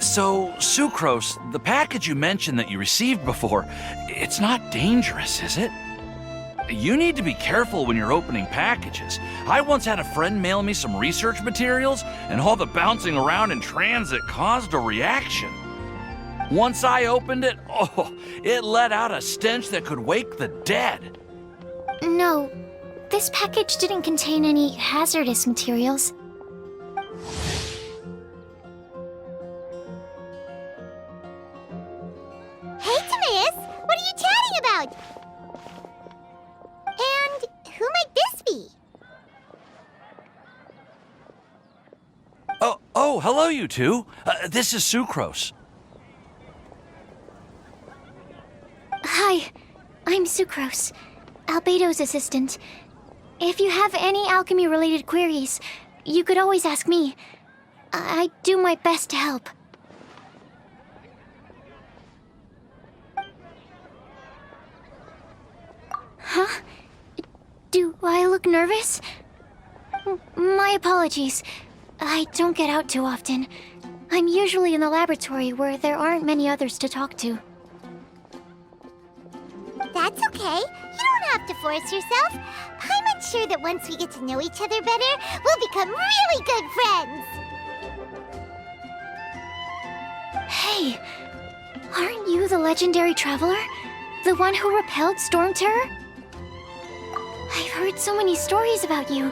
So, Sucrose, the package you mentioned that you received before, it's not dangerous, is it? You need to be careful when you're opening packages. I once had a friend mail me some research materials, and all the bouncing around in transit caused a reaction. Once I opened it, it let out a stench that could wake the dead. No, this package didn't contain any hazardous materials. Hey, Timaeus! What are you chatting about? And who might this be? Oh, hello, you two. This is Sucrose. Hi, I'm Sucrose, Albedo's assistant. If you have any alchemy-related queries, you could always ask me. I do my best to help. Huh? Do I look nervous? My apologies. I don't get out too often. I'm usually in the laboratory where there aren't many others to talk to. That's okay. You don't have to force yourself. I'm sure that once we get to know each other better, we'll become really good friends. Hey, aren't you the legendary traveler? The one who repelled Storm Terror? I've heard so many stories about you.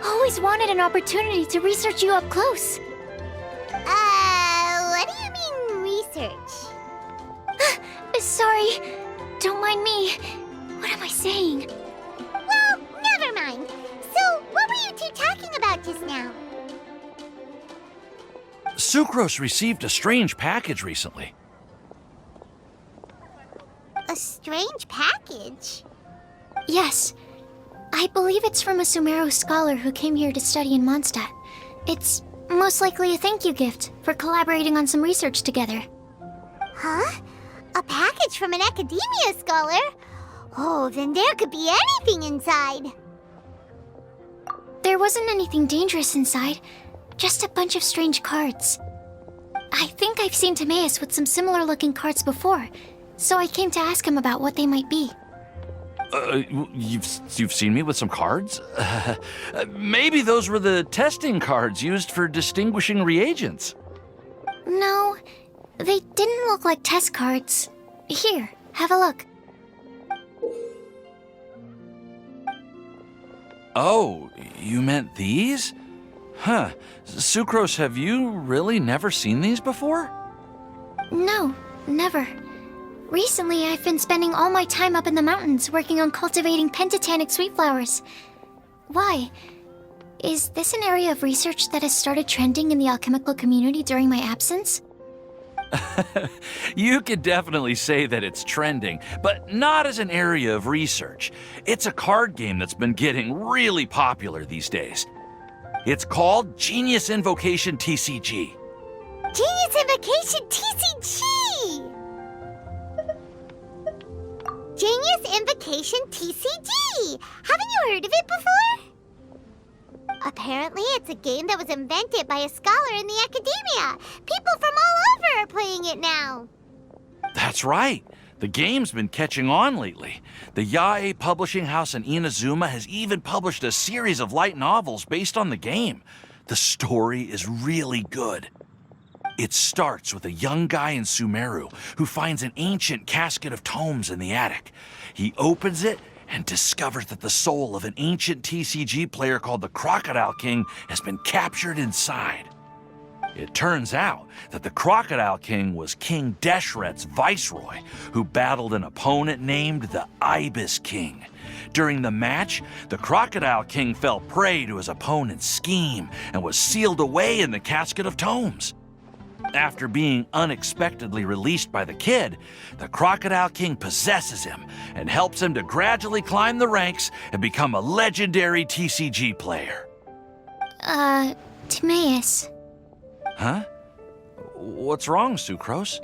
Always wanted an opportunity to research you up close. What do you mean, research? Sorry. Don't mind me. What am I saying? Well, never mind. So, what were you two talking about just now? Sucrose received a strange package recently. A strange package? Yes. I believe it's from a Sumeru scholar who came here to study in Mondstadt. It's most likely a thank you gift for collaborating on some research together. Huh? A package from an academia scholar? Oh, then there could be anything inside. There wasn't anything dangerous inside, just a bunch of strange cards. I think I've seen Timaeus with some similar looking cards before, so I came to ask him about what they might be. You've seen me with some cards? Maybe those were the testing cards used for distinguishing reagents. No, they didn't look like test cards. Here, have a look. Oh, you meant these? Huh. Sucrose, have you really never seen these before? No, never. Recently, I've been spending all my time up in the mountains working on cultivating pentatonic sweet flowers. Why? Is this an area of research that has started trending in the alchemical community during my absence? You could definitely say that it's trending, but not as an area of research. It's a card game that's been getting really popular these days. It's called Genius Invocation TCG. Genius Invocation TCG! Genius Invocation TCG! Haven't you heard of it before? Apparently, it's a game that was invented by a scholar in the academia. People from all over are playing it now. That's right. The game's been catching on lately. The Yae publishing house in Inazuma has even published a series of light novels based on the game. The story is really good. It starts with a young guy in Sumeru who finds an ancient casket of tomes in the attic. He opens it and discovers that the soul of an ancient TCG player called the Crocodile King has been captured inside. It turns out that the Crocodile King was King Deshret's viceroy, who battled an opponent named the Ibis King. During the match, the Crocodile King fell prey to his opponent's scheme and was sealed away in the casket of tomes. After being unexpectedly released by the kid, the Crocodile King possesses him and helps him to gradually climb the ranks and become a legendary TCG player. Timaeus. Huh? What's wrong, Sucrose?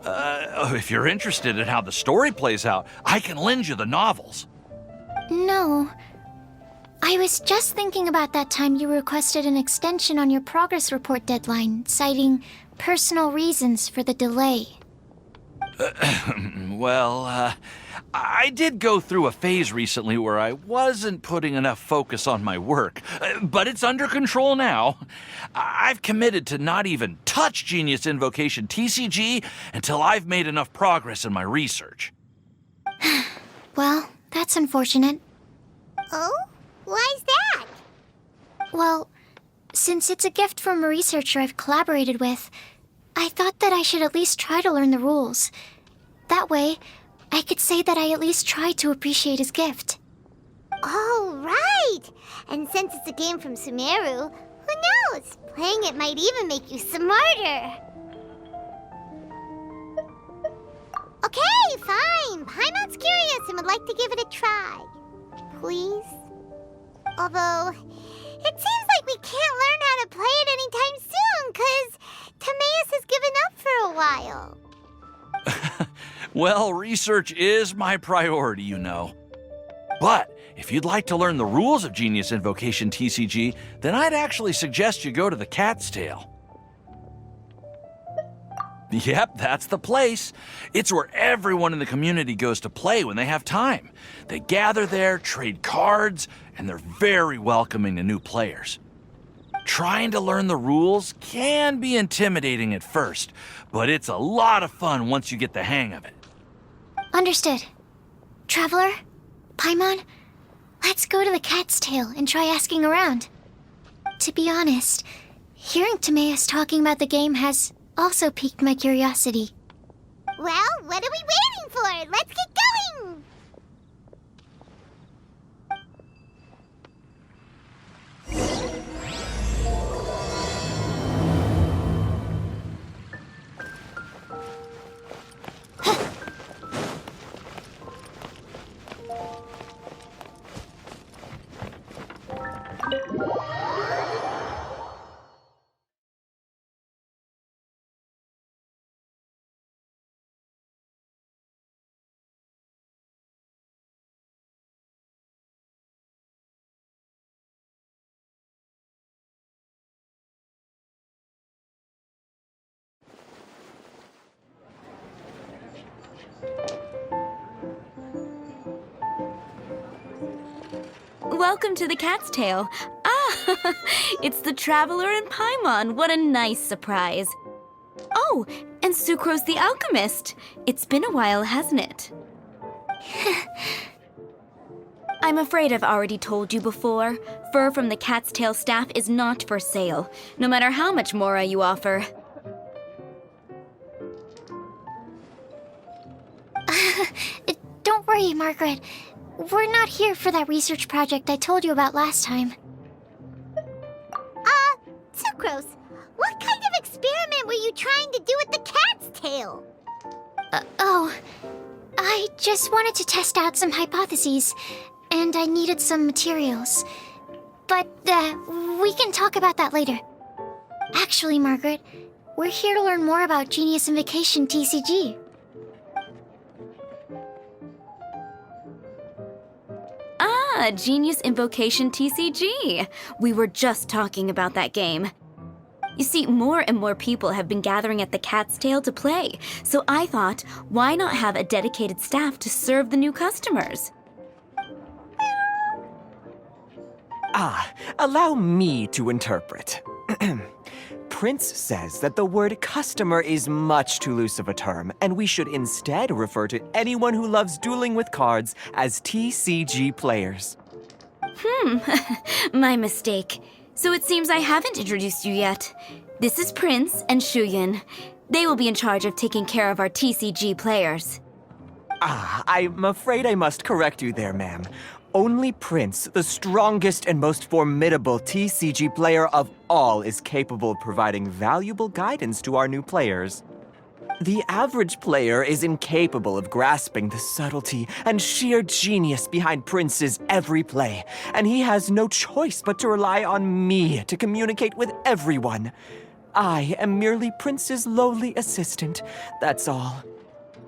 If you're interested in how the story plays out, I can lend you the novels. No. I was just thinking about that time you requested an extension on your progress report deadline, citing personal reasons for the delay. Well, I did go through a phase recently where I wasn't putting enough focus on my work, but it's under control now. I've committed to not even touch Genius Invocation TCG until I've made enough progress in my research. Well, that's unfortunate. Oh? Why's that? Well, since it's a gift from a researcher I've collaborated with, I thought that I should at least try to learn the rules. That way, I could say that I at least tried to appreciate his gift. Oh, right! And since it's a game from Sumeru, who knows? Playing it might even make you smarter. Okay, fine. Paimon's curious and would like to give it a try. Please? Although, it seems like we can't learn how to play it anytime soon, 'cause Timaeus has given up for a while. Well, research is my priority, you know. But if you'd like to learn the rules of Genius Invocation TCG, then I'd actually suggest you go to the Cat's Tail. Yep, that's the place. It's where everyone in the community goes to play when they have time. They gather there, trade cards, and they're very welcoming to new players. Trying to learn the rules can be intimidating at first, but it's a lot of fun once you get the hang of it. Understood. Traveler, Paimon, let's go to the Cat's Tail and try asking around. To be honest, hearing Timaeus talking about the game has also piqued my curiosity. Well, what are we waiting for? Let's get going! Welcome to the Cat's Tail. Ah, it's the Traveler and Paimon. What a nice surprise. Oh, and Sucrose the Alchemist. It's been a while, hasn't it? I'm afraid I've already told you before. Fur from the Cat's Tail staff is not for sale, no matter how much Mora you offer. Don't worry, Margaret. We're not here for that research project I told you about last time. Sucrose, what kind of experiment were you trying to do with the cat's tail? I just wanted to test out some hypotheses, and I needed some materials. But, we can talk about that later. Actually, Margaret, we're here to learn more about Genius Invocation TCG. Ah, Genius Invocation TCG. We were just talking about that game. You see, more and more people have been gathering at the Cat's Tail to play, so I thought, why not have a dedicated staff to serve the new customers? Allow me to interpret. Prince says that the word customer is much too loose of a term, and we should instead refer to anyone who loves dueling with cards as TCG players. My mistake. So it seems I haven't introduced you yet. This is Prince and Shuyan. They will be in charge of taking care of our TCG players. I'm afraid I must correct you there, ma'am. Only Prince, the strongest and most formidable TCG player of all, is capable of providing valuable guidance to our new players. The average player is incapable of grasping the subtlety and sheer genius behind Prince's every play, and he has no choice but to rely on me to communicate with everyone. I am merely Prince's lowly assistant, that's all.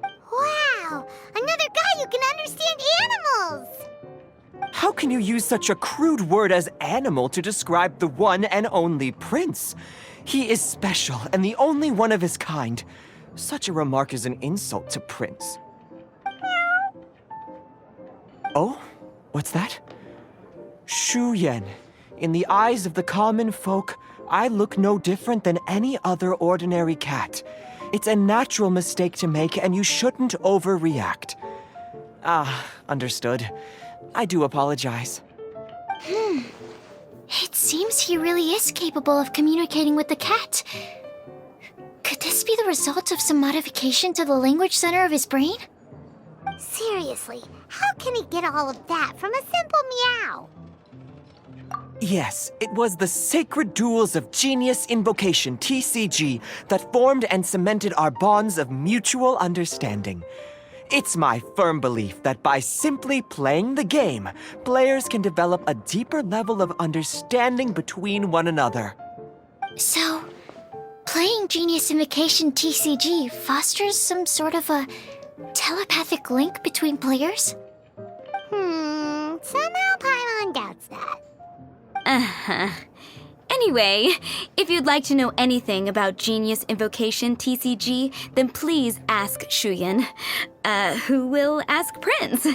Wow, another guy who can understand animals! How can you use such a crude word as animal to describe the one and only Prince? He is special and the only one of his kind. Such a remark is an insult to Prince. Oh? What's that? Shu Yan. In the eyes of the common folk, I look no different than any other ordinary cat. It's a natural mistake to make, and you shouldn't overreact. Ah, understood. I do apologize. It seems he really is capable of communicating with the cat. Could this be the result of some modification to the language center of his brain? Seriously, how can he get all of that from a simple meow? Yes, it was the sacred duels of Genius Invocation, TCG, that formed and cemented our bonds of mutual understanding. It's my firm belief that by simply playing the game, players can develop a deeper level of understanding between one another. So, playing Genius Invocation TCG fosters some sort of a telepathic link between players? Somehow Paimon doubts that. Uh-huh. Anyway, if you'd like to know anything about Genius Invocation TCG, then please ask Shuyan, who will ask Prince.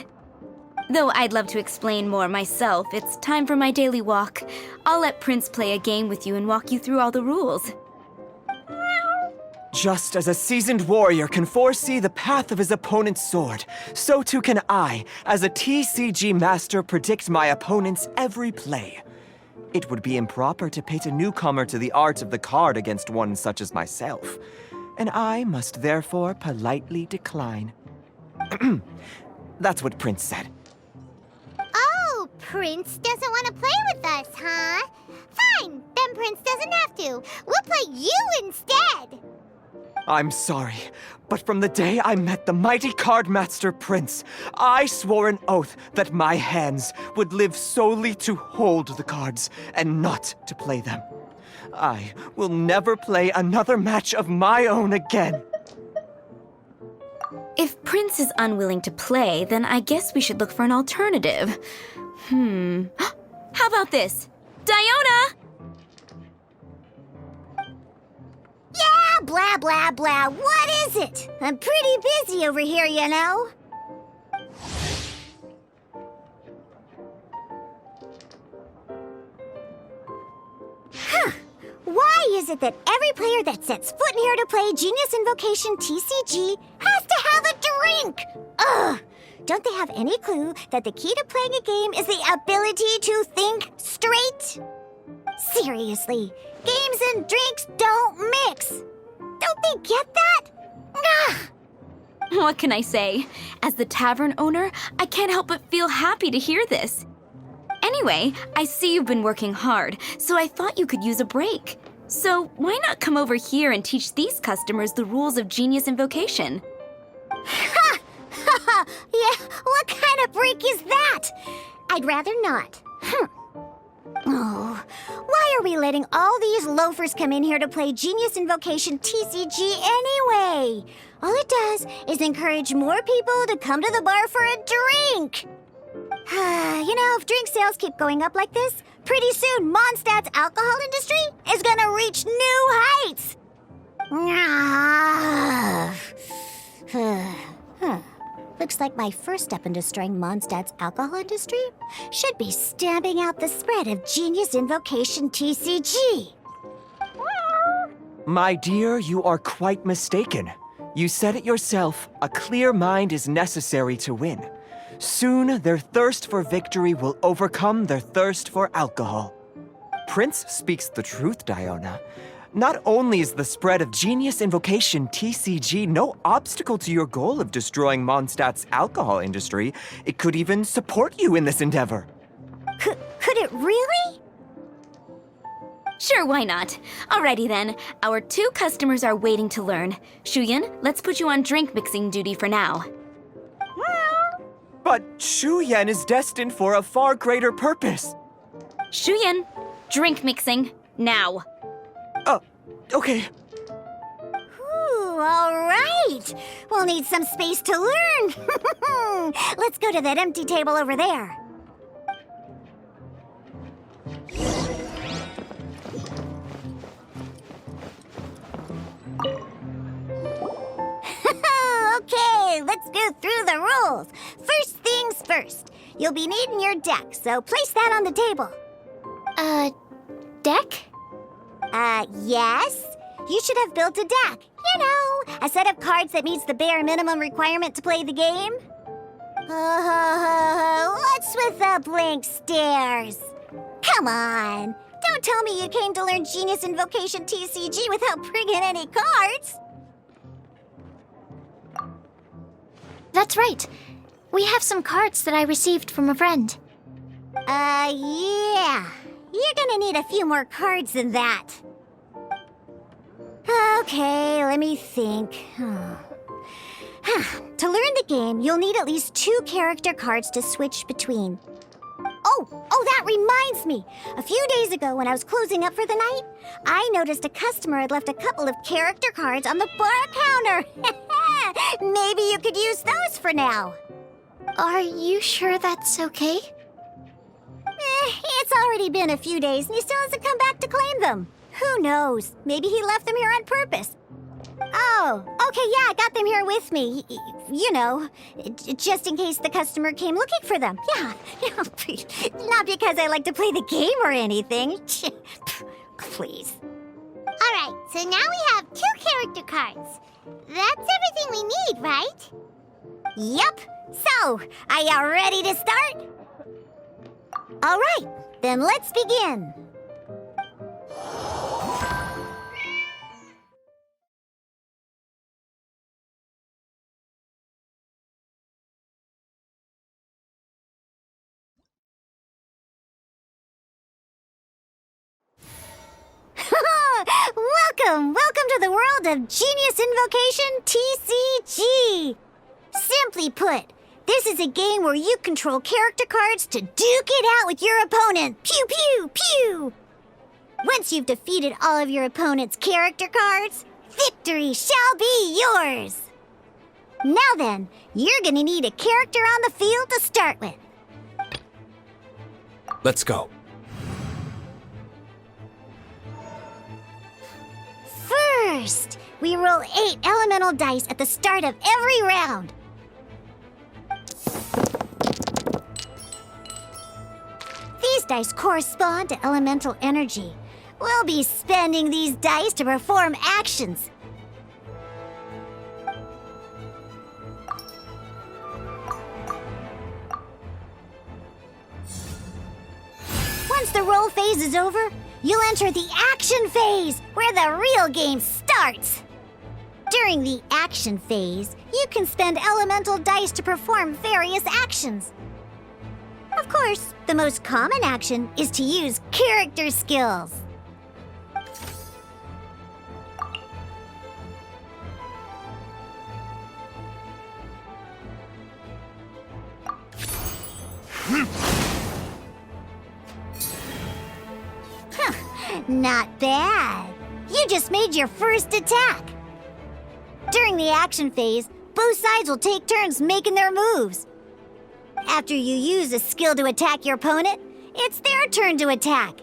Though I'd love to explain more myself, it's time for my daily walk. I'll let Prince play a game with you and walk you through all the rules. Just as a seasoned warrior can foresee the path of his opponent's sword, so too can I, as a TCG master, predict my opponent's every play. It would be improper to pit a newcomer to the art of the card against one such as myself, and I must therefore politely decline. That's what Prince said. Oh, Prince doesn't want to play with us, huh? Fine, then Prince doesn't have to. We'll play you instead. I'm sorry, but from the day I met the mighty card master Prince, I swore an oath that my hands would live solely to hold the cards and not to play them. I will never play another match of my own again. If Prince is unwilling to play, then I guess we should look for an alternative. How about this? Diona! Yeah, blah, blah, blah. What is it? I'm pretty busy over here, you know. Why is it that every player that sets foot in here to play Genius Invocation TCG has to have a drink? Ugh! Don't they have any clue that the key to playing a game is the ability to think straight? Seriously, games and drinks don't mix. Don't they get that? Ugh! What can I say? As the tavern owner, I can't help but feel happy to hear this. Anyway, I see you've been working hard, so I thought you could use a break. So why not come over here and teach these customers the rules of Genius Invocation? Ha! Ha! Yeah, what kind of break is that? I'd rather not. Oh, why are we letting all these loafers come in here to play Genius Invocation TCG anyway? All it does is encourage more people to come to the bar for a drink. You know, if drink sales keep going up like this, pretty soon Mondstadt's alcohol industry is gonna reach new heights. Looks like my first step in destroying Mondstadt's alcohol industry should be stamping out the spread of Genius Invocation TCG. My dear, you are quite mistaken. You said it yourself, a clear mind is necessary to win. Soon, their thirst for victory will overcome their thirst for alcohol. Prince speaks the truth, Diona. Not only is the spread of Genius Invocation TCG no obstacle to your goal of destroying Mondstadt's alcohol industry, it could even support you in this endeavor. Could it really? Sure, why not? Alrighty then, our 2 customers are waiting to learn. Shuyan, let's put you on drink mixing duty for now. But Shu Yan is destined for a far greater purpose. Shuyan, drink mixing, now. Okay. Ooh, all right. We'll need some space to learn. Let's go to that empty table over there. Okay, let's go through the rules. First things first. You'll be needing your deck, so place that on the table. Deck? Yes. You should have built a deck. You know, a set of cards that meets the bare minimum requirement to play the game. What's with the blank stares? Come on. Don't tell me you came to learn Genius Invocation TCG without bringing any cards. That's right. We have some cards that I received from a friend. Yeah. You're gonna need a few more cards than that. Okay, let me think. To learn the game, you'll need at least 2 character cards to switch between. Oh, that reminds me. A few days ago, when I was closing up for the night, I noticed a customer had left a couple of character cards on the bar counter. Maybe you could use those for now. Are you sure that's okay? It's already been a few days and he still hasn't come back to claim them. Who knows? Maybe he left them here on purpose. Oh, okay, yeah, I got them here with me. You know, just in case the customer came looking for them. Yeah, not because I like to play the game or anything. Please. All right, so now we have 2 character cards. That's everything we need, right? Yep. So, are you ready to start? All right, then let's begin. Welcome to the world of Genius Invocation TCG. Simply put, this is a game where you control character cards to duke it out with your opponent. Pew, pew, pew. Once you've defeated all of your opponent's character cards, victory shall be yours. Now then, you're gonna need a character on the field to start with. Let's go. First, we roll 8 elemental dice at the start of every round. These dice correspond to elemental energy. We'll be spending these dice to perform actions. Once the roll phase is over, you'll enter the action phase, where the real game starts. During the action phase, you can spend elemental dice to perform various actions. Of course, the most common action is to use character skills. Not bad. You just made your first attack. During the action phase, both sides will take turns making their moves. After you use a skill to attack your opponent, it's their turn to attack.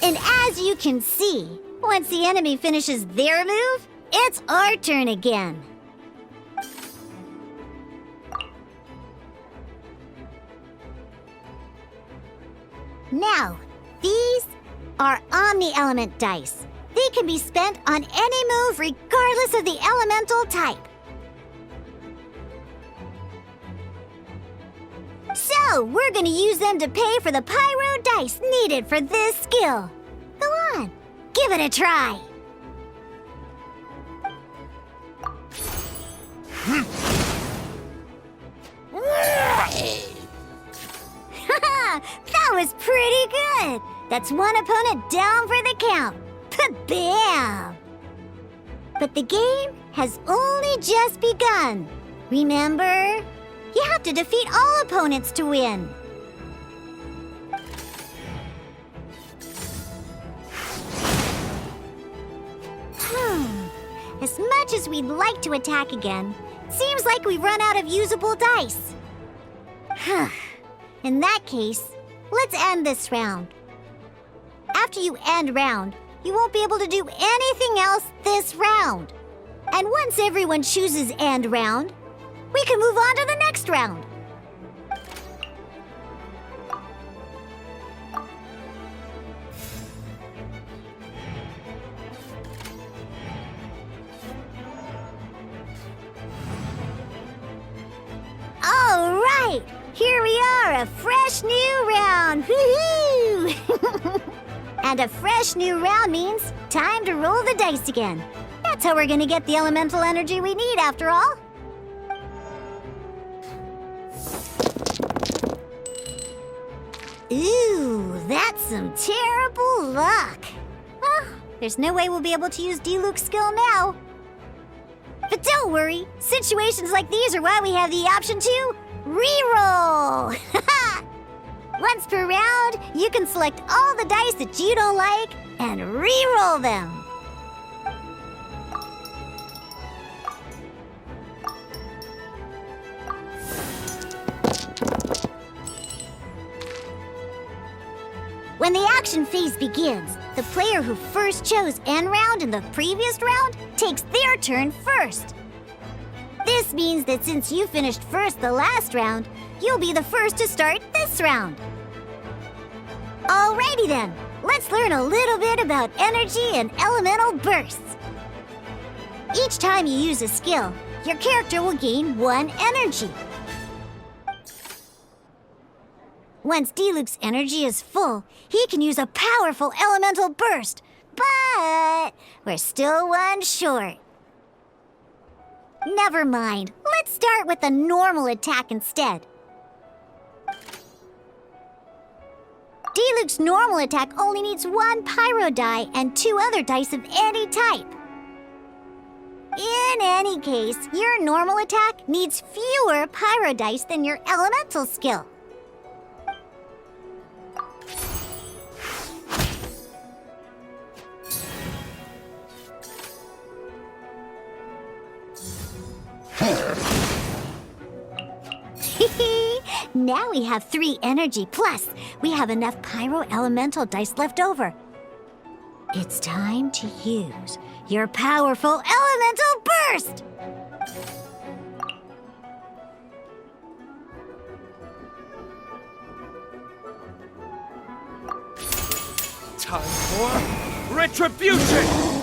And as you can see, once the enemy finishes their move, it's our turn again. Now, these are Omni-Element dice. They can be spent on any move regardless of the elemental type. So, we're gonna use them to pay for the pyro dice needed for this skill. Go on, give it a try. That was pretty good. That's one opponent down for the count. Bam! But the game has only just begun. Remember? You have to defeat all opponents to win. As much as we'd like to attack again, seems like we've run out of usable dice. In that case, let's end this round. After you end round, you won't be able to do anything else this round. And once everyone chooses end round, we can move on to the next round. All right, here we are, a fresh new round. Woohoo! And a fresh new round means time to roll the dice again. That's how we're gonna get the elemental energy we need, after all. Ooh, that's some terrible luck. Well, there's no way we'll be able to use Diluc's skill now. But don't worry, situations like these are why we have the option to reroll. Once per round, you can select all the dice that you don't like and reroll them. When the action phase begins, the player who first chose end round in the previous round takes their turn first. This means that since you finished first the last round, you'll be the first to start this round. Alrighty then, let's learn a little bit about energy and elemental bursts. Each time you use a skill, your character will gain 1 energy. Once Diluc's energy is full, he can use a powerful elemental burst. But we're still 1 short. Never mind. Let's start with a normal attack instead. Diluc's normal attack only needs 1 pyro die and 2 other dice of any type. In any case, your normal attack needs fewer pyro dice than your elemental skill. Now we have 3 energy, plus we have enough pyro elemental dice left over. It's time to use your powerful elemental burst! Time for retribution!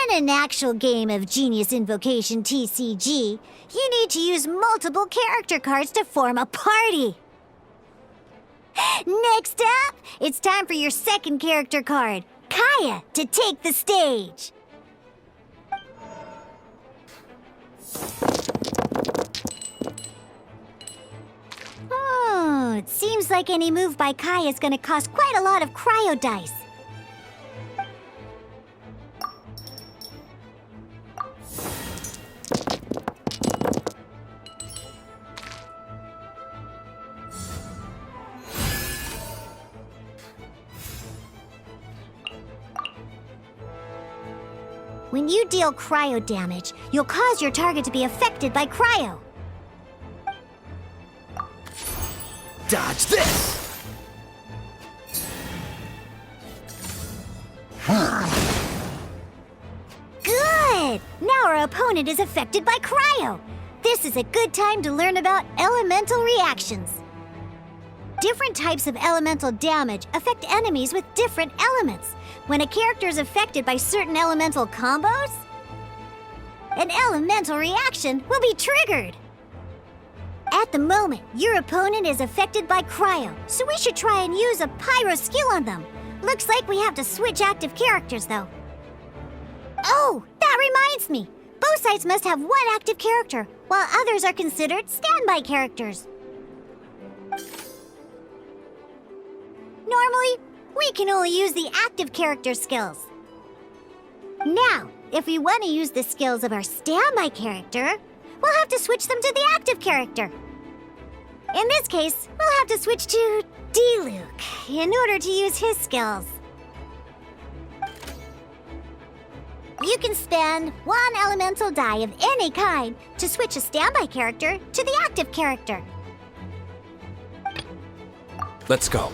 In an actual game of Genius Invocation TCG, you need to use multiple character cards to form a party. Next up, it's time for your second character card, Kaya, to take the stage. Oh, it seems like any move by Kaya is going to cost quite a lot of cryo dice. When you deal cryo damage, you'll cause your target to be affected by cryo. Dodge this! Good! Now our opponent is affected by cryo. This is a good time to learn about elemental reactions. Different types of elemental damage affect enemies with different elements. When a character is affected by certain elemental combos, an elemental reaction will be triggered. At the moment, your opponent is affected by cryo, so we should try and use a pyro skill on them. Looks like we have to switch active characters, though. Oh, that reminds me. Both sides must have 1 active character, while others are considered standby characters. Normally, we can only use the active character skills. Now, if we want to use the skills of our standby character, we'll have to switch them to the active character. In this case, we'll have to switch to D-Luke in order to use his skills. You can spend one elemental die of any kind to switch a standby character to the active character. Let's go.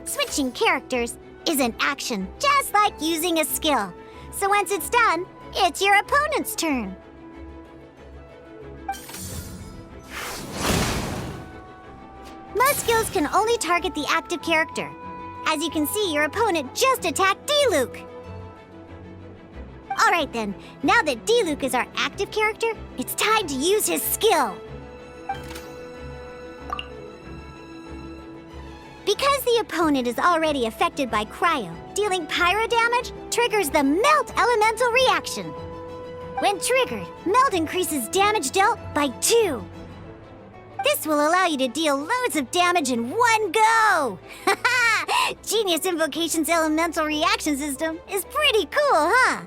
Switching characters is an action, just like using a skill. So once it's done, it's your opponent's turn. Most skills can only target the active character. As you can see, your opponent just attacked D-Luke. Alright then, now that D-Luke is our active character, it's time to use his skill. Because the opponent is already affected by cryo, dealing pyro damage triggers the Melt Elemental reaction. When triggered, Melt increases damage dealt by 2. This will allow you to deal loads of damage in one go! Haha! Genius Invocation's elemental reaction system is pretty cool, huh?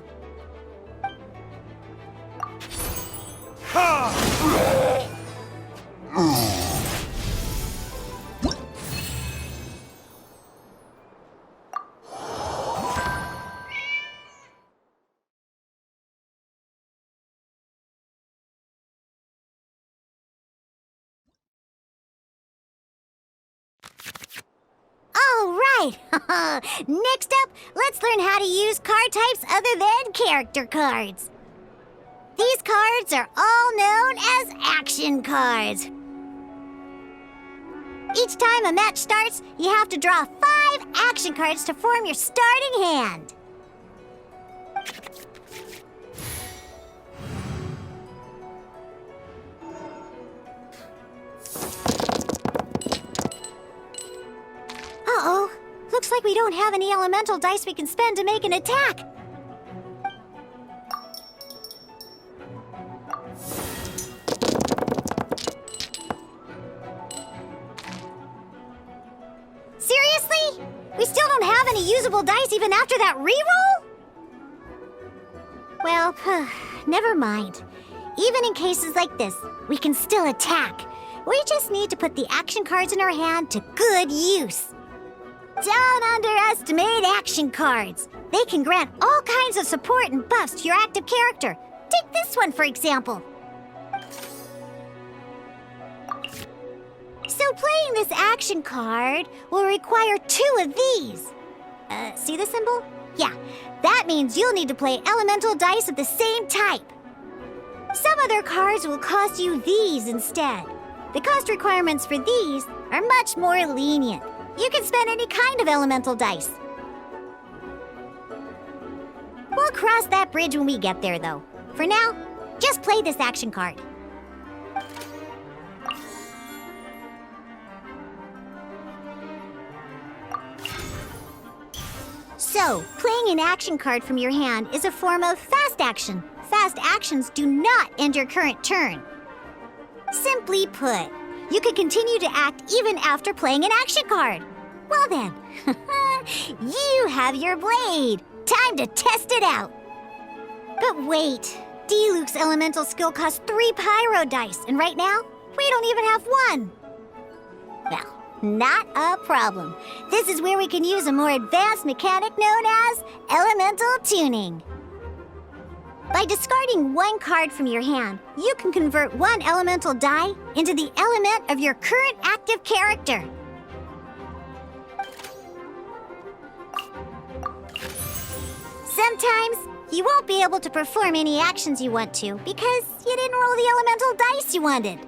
All right! Next up, let's learn how to use card types other than character cards. These cards are all known as action cards. Each time a match starts, you have to draw 5 action cards to form your starting hand. Uh-oh. Looks like we don't have any elemental dice we can spend to make an attack. Seriously? We still don't have any usable dice even after that reroll? Well, never mind. Even in cases like this, we can still attack. We just need to put the action cards in our hand to good use. Don't underestimate action cards. They can grant all kinds of support and buffs to your active character. Take this one, for example. So playing this action card will require 2 of these. See the symbol? Yeah, that means you'll need to play elemental dice of the same type. Some other cards will cost you these instead. The cost requirements for these are much more lenient. You can spend any kind of elemental dice. We'll cross that bridge when we get there, though. For now, just play this action card. So, playing an action card from your hand is a form of fast action. Fast actions do not end your current turn. Simply put, you can continue to act even after playing an action card. Well then, you have your blade. Time to test it out. But wait, D-Luke's elemental skill costs 3 pyro dice, and right now, we don't even have 1. Well, not a problem. This is where we can use a more advanced mechanic known as elemental tuning. By discarding 1 card from your hand, you can convert 1 elemental die into the element of your current active character. Sometimes, you won't be able to perform any actions you want to because you didn't roll the elemental dice you wanted.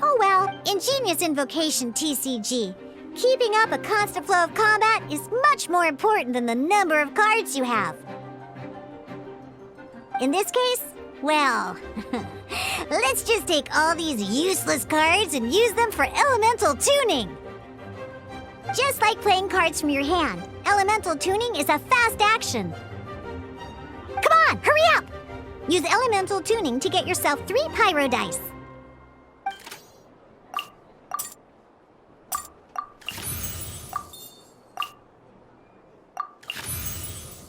Oh well, in Genius Invocation TCG, keeping up a constant flow of combat is much more important than the number of cards you have. In this case, well, let's just take all these useless cards and use them for elemental tuning. Just like playing cards from your hand, elemental tuning is a fast action. Come on, hurry up! Use elemental tuning to get yourself 3 pyro dice.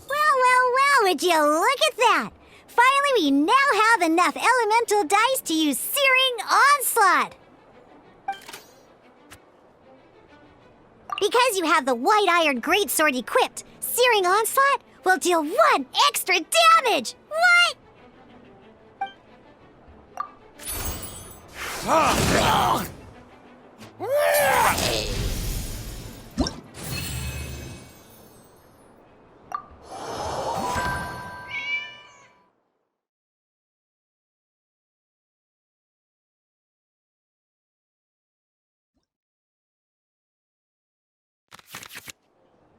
Well, Would you look at that? Finally, we now have enough elemental dice to use Searing Onslaught. Because you have the White Iron Greatsword equipped, Searing Onslaught will deal 1 extra damage! What?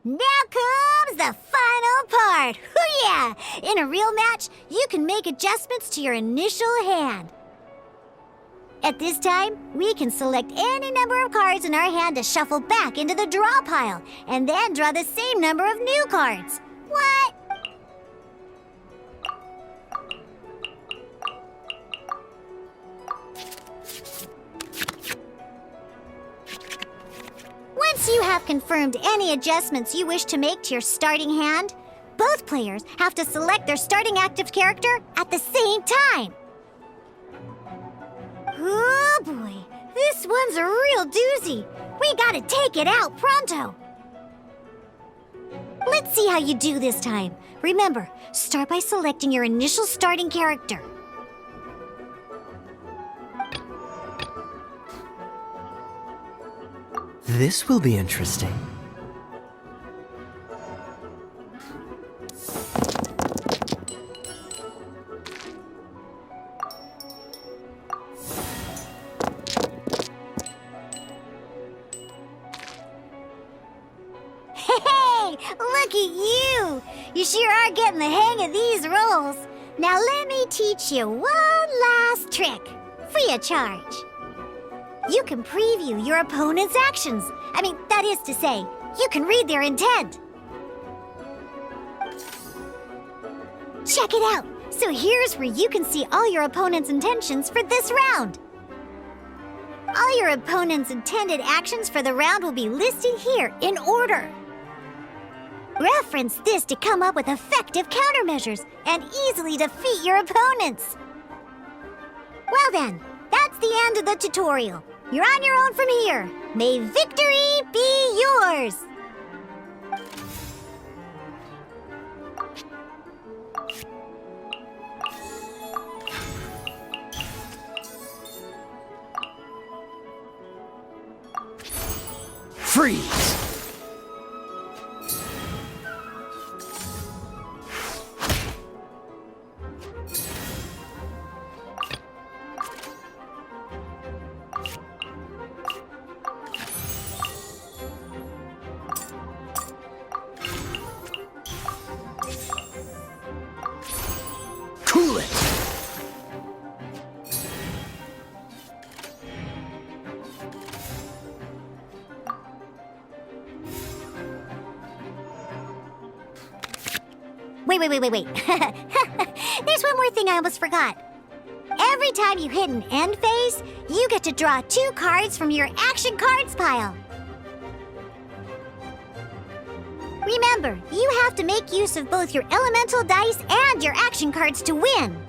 Now comes the final part! Hoo-yeah! In a real match, you can make adjustments to your initial hand. At this time, we can select any number of cards in our hand to shuffle back into the draw pile, and then draw the same number of new cards. What? Once you have confirmed any adjustments you wish to make to your starting hand, both players have to select their starting active character at the same time. Oh boy, this one's a real doozy. We gotta take it out pronto. Let's see how you do this time. Remember, start by selecting your initial starting character. This will be interesting. Hey, look at you! You sure are getting the hang of these rolls. Now let me teach you one last trick, free of charge. You can preview your opponent's actions. That is to say, you can read their intent. Check it out. So here's where you can see all your opponent's intentions for this round. All your opponent's intended actions for the round will be listed here in order. Reference this to come up with effective countermeasures and easily defeat your opponents. Well then, that's the end of the tutorial. You're on your own from here. May victory be yours! Freeze! Cool it! Wait. There's one more thing I almost forgot. Every time you hit an end phase, you get to draw 2 cards from your action cards pile. Remember, you have to make use of both your elemental dice and your action cards to win.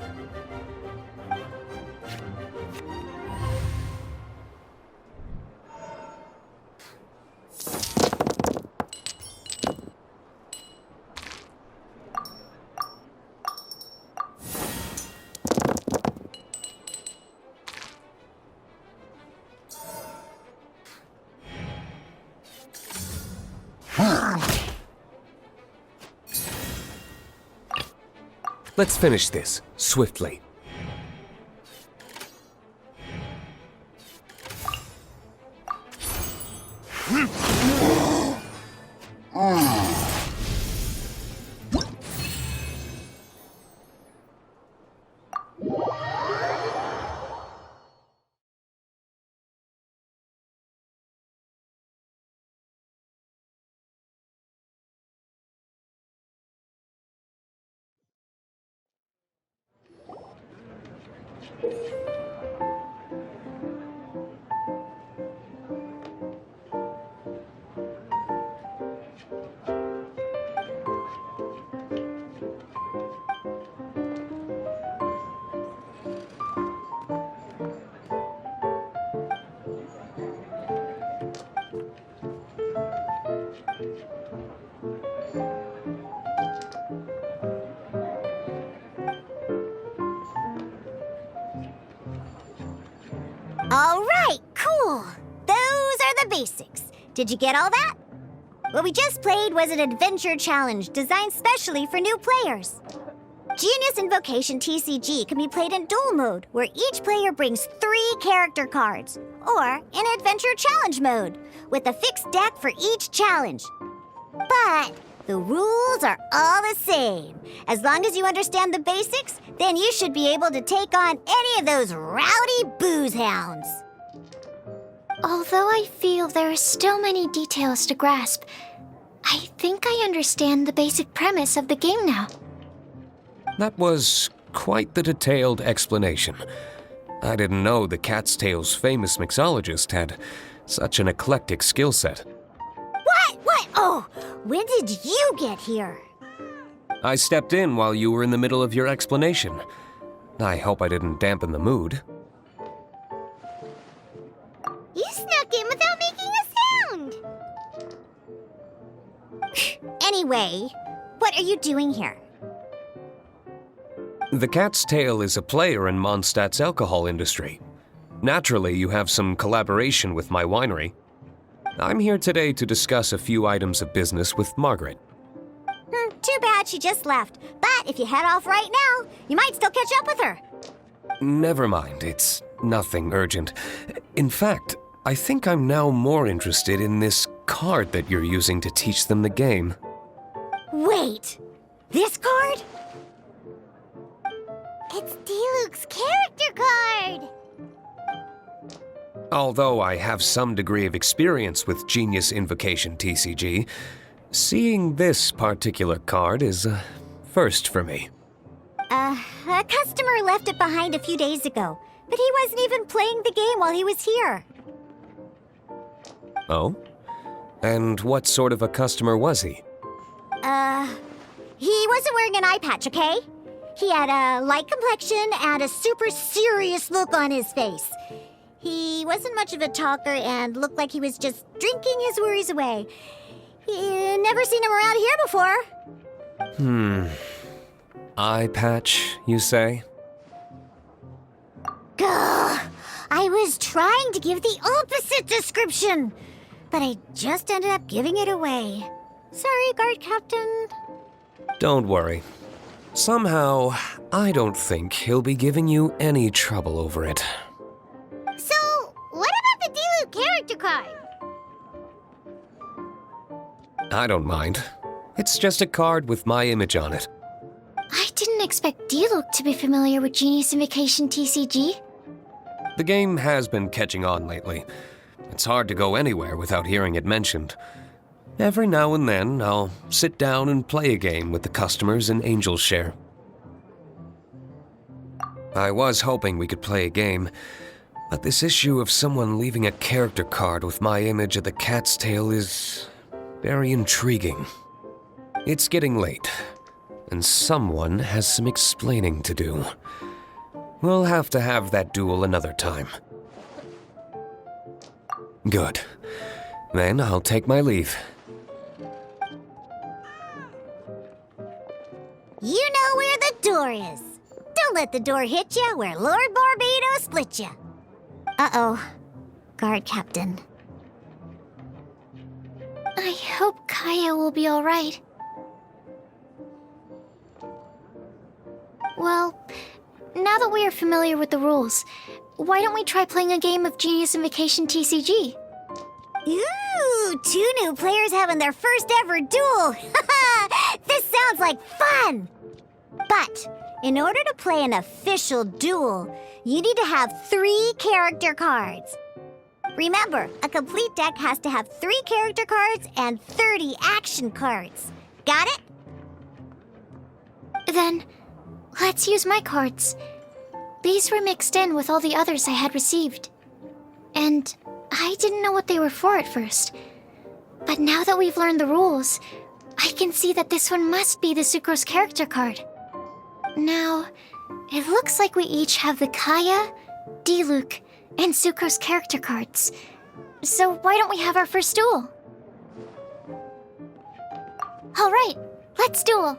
Let's finish this, swiftly. basics. Did you get all that? What we just played was an adventure challenge designed specially for new players. Genius Invocation TCG can be played in duel mode, where each player brings 3 character cards, or in adventure challenge mode, with a fixed deck for each challenge. But the rules are all the same. As long as you understand the basics, then you should be able to take on any of those rowdy booze hounds. Although I feel there are still many details to grasp, I think I understand the basic premise of the game now. That was quite the detailed explanation. I didn't know the Cat's Tail's famous mixologist had such an eclectic skill set. What? Oh, when did you get here? I stepped in while you were in the middle of your explanation. I hope I didn't dampen the mood. You snuck in without making a sound. Anyway, what are you doing here? The Cat's Tail is a player in Mondstadt's alcohol industry. Naturally, you have some collaboration with my winery. I'm here today to discuss a few items of business with Margaret. Too bad she just left. But if you head off right now, you might still catch up with her. Never mind, it's nothing urgent. In fact, I think I'm now more interested in this card that you're using to teach them the game. Wait, this card? It's Diluc's character card! Although I have some degree of experience with Genius Invocation TCG, seeing this particular card is a first for me. A customer left it behind a few days ago, but he wasn't even playing the game while he was here. Oh? And what sort of a customer was he? He wasn't wearing an eye patch, okay? He had a light complexion and a super serious look on his face. He wasn't much of a talker and looked like he was just drinking his worries away. Never seen him around here before. Eye patch, you say? Gah! I was trying to give the opposite description, but I just ended up giving it away. Sorry, guard captain. Don't worry. Somehow, I don't think he'll be giving you any trouble over it. So, what about the Diluc character card? I don't mind. It's just a card with my image on it. I didn't expect Diluc to be familiar with Genius Invocation TCG. The game has been catching on lately. It's hard to go anywhere without hearing it mentioned. Every now and then, I'll sit down and play a game with the customers in Angel's Share. I was hoping we could play a game, but this issue of someone leaving a character card with my image of the Cat's Tail is very intriguing. It's getting late, and someone has some explaining to do. We'll have to have that duel another time. Good. Then I'll take my leave. You know where the door is. Don't let the door hit you where Lord Barbados split you. Uh-oh. Guard captain. I hope Kaya will be alright. Well, now that we are familiar with the rules, why don't we try playing a game of Genius Invocation TCG? Ooh, 2 new players having their first ever duel. This sounds like fun! But, in order to play an official duel, you need to have 3 character cards. Remember, a complete deck has to have 3 character cards and 30 action cards. Got it? Then, let's use my cards. These were mixed in with all the others I had received. And I didn't know what they were for at first. But now that we've learned the rules, I can see that this one must be the Sucrose character card. Now, it looks like we each have the Kaya, Diluc, and Sucrose character cards. So why don't we have our first duel? All right, let's duel.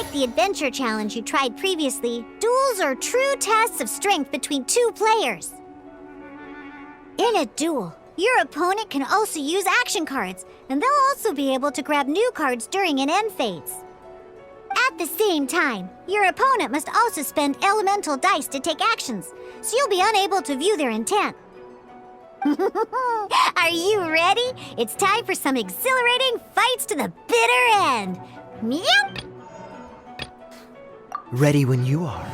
Unlike the adventure challenge you tried previously, duels are true tests of strength between two players. In a duel, your opponent can also use action cards, and they'll also be able to grab new cards during an end phase. At the same time, your opponent must also spend elemental dice to take actions, so you'll be unable to view their intent. Are you ready? It's time for some exhilarating fights to the bitter end. Meow! Ready when you are.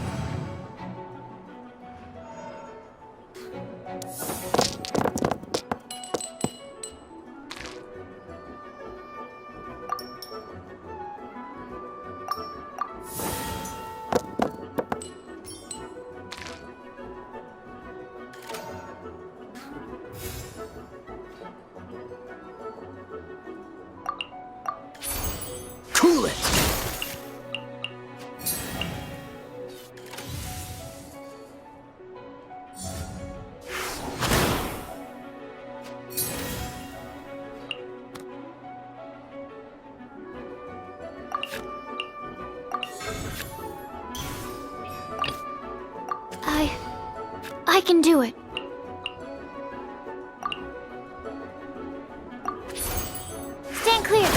Cool it! I can do it. Stand clear.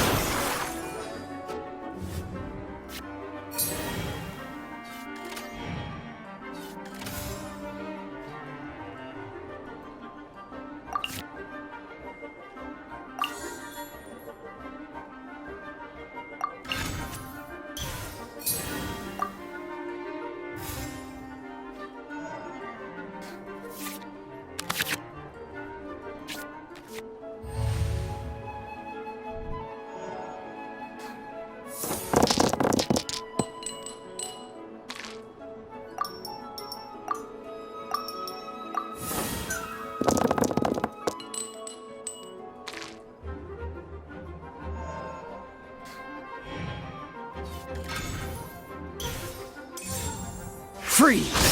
Freeze!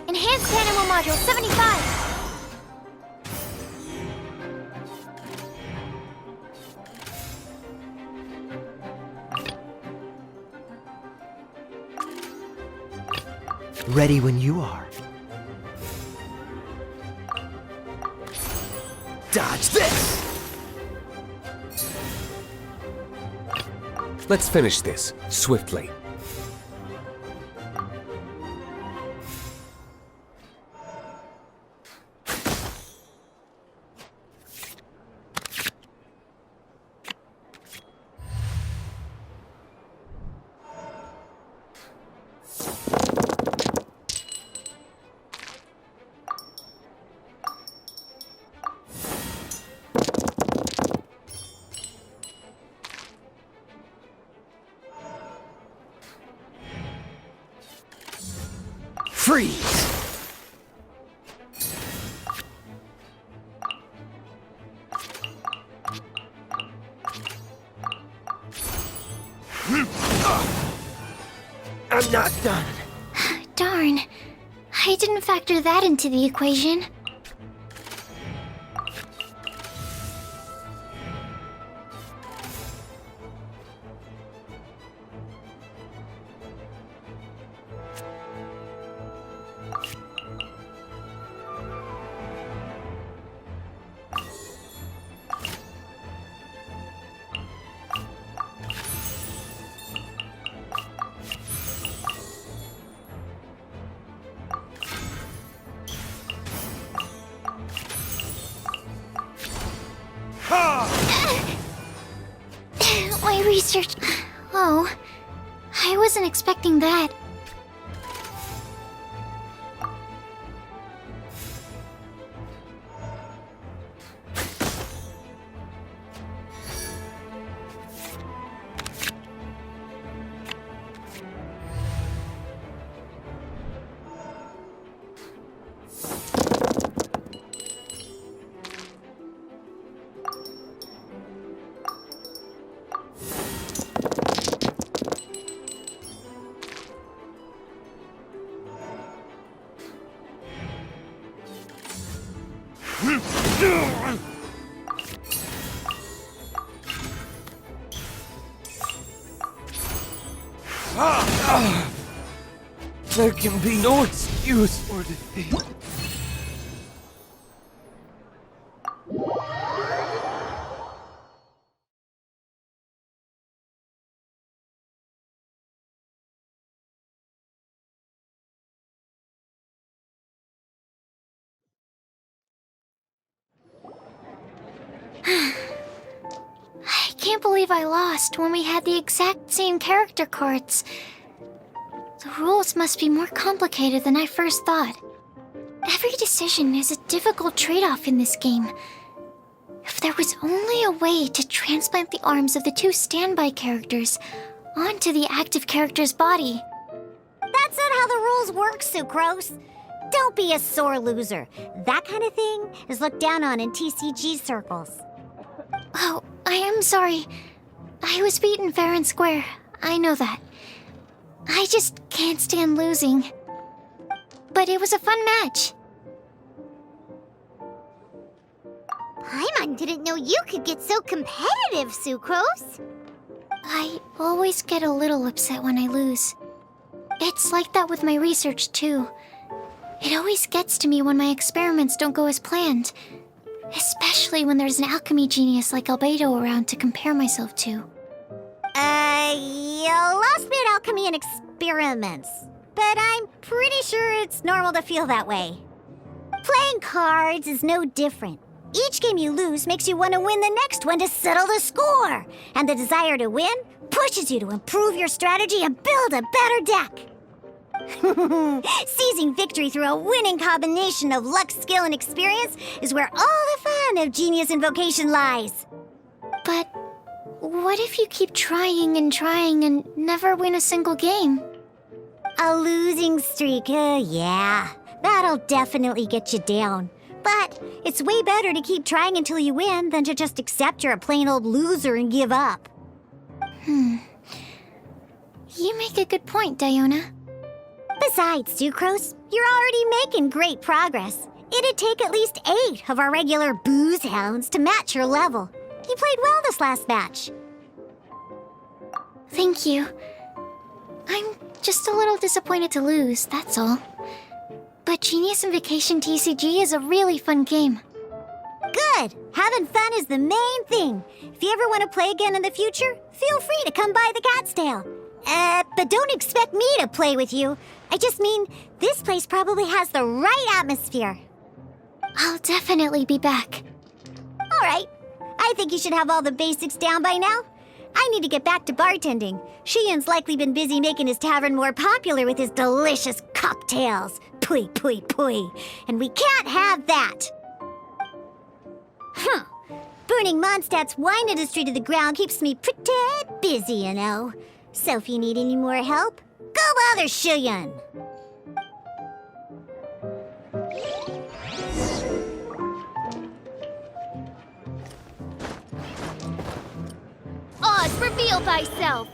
Enhanced Animal Module 75. Ready when you are. Dodge this! Let's finish this, swiftly. Freeze! I'm not done. Darn. I didn't factor that into the equation. My research... Oh, I wasn't expecting that. There can be no excuse for defeat. I can't believe I lost when we had the exact same character cards. The rules must be more complicated than I first thought. Every decision is a difficult trade-off in this game. If there was only a way to transplant the arms of the two standby characters onto the active character's body. That's not how the rules work, Sucrose. Don't be a sore loser. That kind of thing is looked down on in TCG circles. Oh, I am sorry. I was beaten fair and square. I know that. I just can't stand losing. But it was a fun match. Paimon didn't know you could get so competitive, Sucrose. I always get a little upset when I lose. It's like that with my research, too. It always gets to me when my experiments don't go as planned. Especially when there's an alchemy genius like Albedo around to compare myself to. You lost me at alchemy and experiments. But I'm pretty sure it's normal to feel that way. Playing cards is no different. Each game you lose makes you want to win the next one to settle the score. And the desire to win pushes you to improve your strategy and build a better deck. Seizing victory through a winning combination of luck, skill, and experience is where all the fun of Genius Invocation lies. But what if you keep trying and never win a single game? A losing streak, yeah. That'll definitely get you down. But it's way better to keep trying until you win than to just accept you're a plain old loser and give up. You make a good point, Diona. Besides, Sucrose, you're already making great progress. It'd take at least 8 of our regular booze hounds to match your level. You played well this last match. Thank you. I'm just a little disappointed to lose, that's all. But Genius Invocation TCG is a really fun game. Good! Having fun is the main thing. If you ever want to play again in the future, feel free to come by the Cat's Tail. But don't expect me to play with you. I just mean, this place probably has the right atmosphere. I'll definitely be back. All right. I think you should have all the basics down by now. I need to get back to bartending. Shiyan's likely been busy making his tavern more popular with his delicious cocktails. Pui, pui, pui. And we can't have that. Burning Mondstadt's wine industry to the ground keeps me pretty busy, you know. So if you need any more help, go bother Shiyan. Oz, reveal thyself!